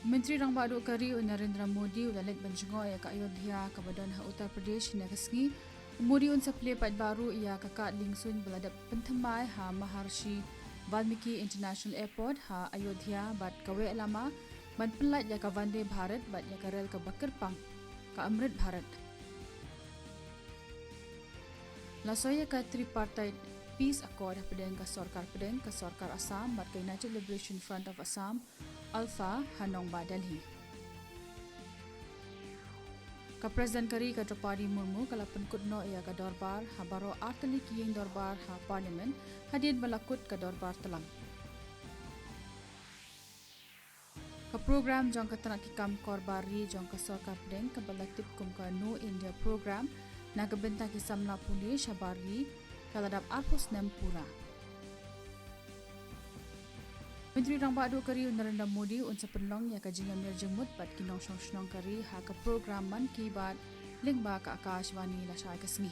Menteri Rang Badu Kari Narendra Modi ulalek banjungo ya ka Ayodhya ka badan ha Uttar Pradesh na kasngi Modi un saple pat baru ya ka lingsun beladap pentemai ha Maharshi Valmiki International Airport ha Ayodhya bat kawe lama ban pelat ya ka Vande Bharat bat ya ka rel ka Bakarpang ka Amrit Bharat. Lasoya ka tripartite Peace Accord pedeng ka Sarkar Assam bat ka United Liberation Front of Assam Alpha Hanong ba Delhi. Ka Presiden Kari ka Draupadi Murmu kala penkutno ia ka Dorbar ha baro artali kiyeng Dorbar ha Parlimen hadin balakut ka Dorbar telang. Ka program jong ka tanak kikam korbari jong ka Sarkar pedeng ka balaktip kum ka No India program na kabenta ki samla pulis habari kaladap arpos nempura. Menteri Rang Badu Kari Narendra Modi unsa penlong ya kajingan mirjemut bat kinong song kari ha ka program man ki bat lingba ka Akashvani la shay kasngi.